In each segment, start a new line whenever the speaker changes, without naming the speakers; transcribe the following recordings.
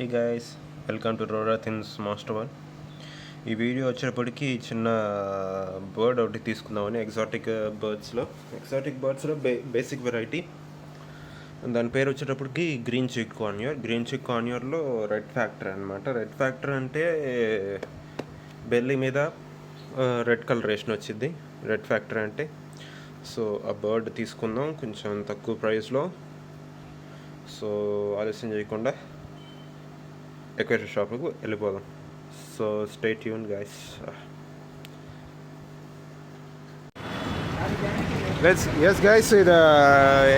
Hey guys, welcome to రోరా థిన్స్ master one. ఈ వీడియో వచ్చేటప్పటికి చిన్న బర్డ్ ఒకటి తీసుకుందామని. ఎగ్జాటిక్ బర్డ్స్లో బేసిక్ వెరైటీ. దాని పేరు వచ్చేటప్పటికి గ్రీన్ చిక్ కాన్యూర్లో రెడ్ ఫ్యాక్టర్ అనమాట. రెడ్ ఫ్యాక్టర్ అంటే బెల్లీ మీద రెడ్ కలరేషన్ వచ్చింది రెడ్ ఫ్యాక్టర్ అంటే. సో ఆ బర్డ్ తీసుకుందాం కొంచెం తక్కువ ప్రైస్లో. సో ఆలస్యం చేయకుండా ఎక్వేరియం షాప్కి వెళ్ళిపోదాం. So stay tune guys. Yes guys, ఇది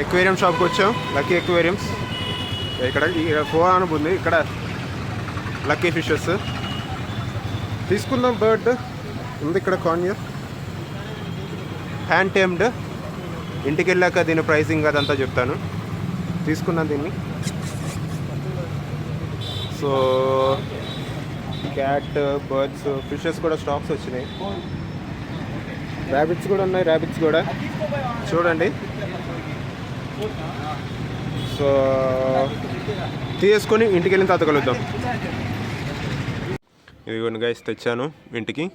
ఎక్వేరియం షాప్కి వచ్చాం. Lucky aquariums. ఇక్కడ 4 అనుకుంది. ఇక్కడ లక్కీ ఫిషెస్ తీసుకుందాం. బర్డ్ ఉంది ఇక్కడ, కాన్యూర్ హ్యాండ్ టేమ్డ్. ఇంటికి వెళ్ళాక దీని ప్రైసింగ్ అదంతా చెప్తాను. తీసుకున్నాను దీన్ని. సో క్యాట్, బర్డ్స్, ఫిషెస్ కూడా స్టాక్స్ వచ్చినాయి. ర్యాబిట్స్ కూడా ఉన్నాయి. ర్యాబిట్స్ కూడా చూడండి. సో తీసుకొని ఇంటికి వెళ్ళిన తర్వాత కలుద్దాం. ఇదిగోండి గైస్, తెచ్చాను ఇంటికి.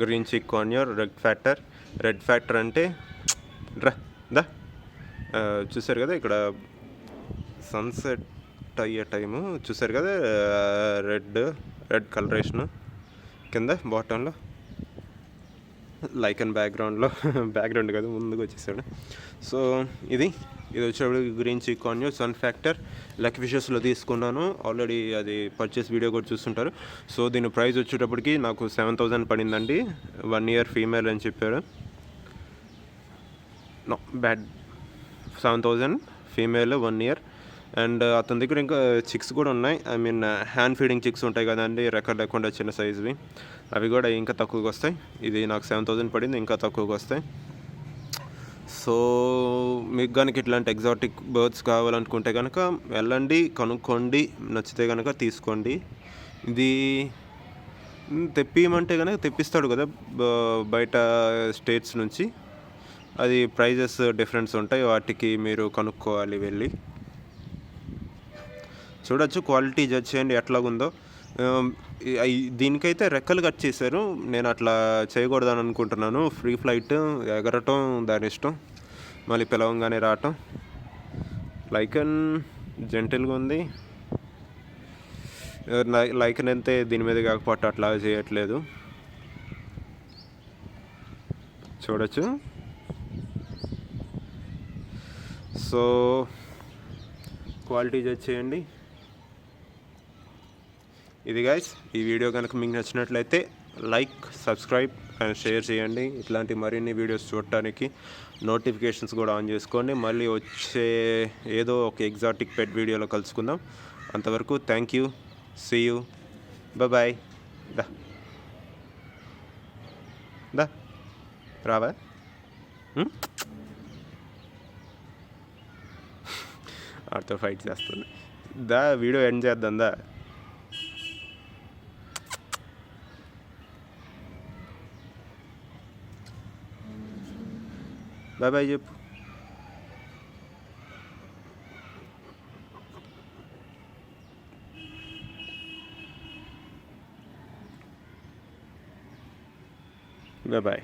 గ్రీన్ చిక్ కాన్యూర్ రెడ్ ఫ్యాక్టర్ అంటే చూసారు కదా, ఇక్కడ సన్సెట్ అయ్యే టైము చూసారు కదా. రెడ్ కలరేషన్ కింద బాటంలో లైకన్ బ్యాక్గ్రౌండ్ కదా, ముందుకు వచ్చేసాడు. సో ఇది వచ్చేటప్పుడు గ్రీన్ చిక్ కాన్యూర్ సన్ ఫ్యాక్టర్ లక్కీ ఫిషెస్లో తీసుకున్నాను. ఆల్రెడీ అది పర్చేస్ వీడియో కూడా చూస్తుంటారు. సో దీని ప్రైస్ వచ్చేటప్పటికి నాకు 7,000 పడిందండి. 1 year ఫీమేల్ అని చెప్పారు. No bad, 7,000 female 1 year. And అతని దగ్గర ఇంకా చిక్స్ కూడా ఉన్నాయి. I mean hand feeding chicks ఉంటాయి కదండి, రెక్కలు లేకుండా చిన్న సైజువి. అవి కూడా ఇంకా తక్కువకి వస్తాయి. ఇది నాకు 7,000 పడింది, ఇంకా తక్కువకి వస్తాయి. సో మీకు కనుక ఇట్లాంటి ఎగ్జాటిక్ బర్డ్స్ కావాలనుకుంటే కనుక వెళ్ళండి, కనుక్కోండి, నచ్చితే కనుక తీసుకోండి. ఇది తెప్పియమంటే కనుక తెప్పిస్తాడు కదా బయట స్టేట్స్ నుంచి. అది ప్రైజెస్ డిఫరెన్స్ ఉంటాయి, వాటికి మీరు కనుక్కోవాలి వెళ్ళి. చూడొచ్చు, క్వాలిటీ జడ్జ్ చేయండి ఎట్లాగుందో. దీనికైతే రెక్కలు కట్ చేశారు. నేను అట్లా చేయకూడదని అనుకుంటున్నాను. ఫ్రీ ఫ్లైట్, ఎగరటం దాని ఇష్టం, మళ్ళీ పిలవంగానే రావటం. లైకన్ జెంటిల్గా ఉంది. లైకన్ అంతే దీని మీద కాకపోతే అట్లా చేయట్లేదు. చూడొచ్చు. సో క్వాలిటీ జడ్జ్ చేయండి. ఇది గైస్, ఈ వీడియో కనుక మీకు నచ్చినట్లయితే లైక్, సబ్స్క్రైబ్ అండ్ షేర్ చేయండి. ఇట్లాంటి మరిన్ని వీడియోస్ చూడటానికి నోటిఫికేషన్స్ కూడా ఆన్ చేసుకోండి. మళ్ళీ వచ్చే ఏదో ఒక ఎగ్జాటిక్ పెట్ వీడియోలో కలుసుకుందాం. అంతవరకు thank you, see you, bye. దా రావా, ఆడితో ఫైట్ చేస్తుంది. వీడియో ఎండ్ చేద్దాం. బాయ్ చెప్పు. బాయ్.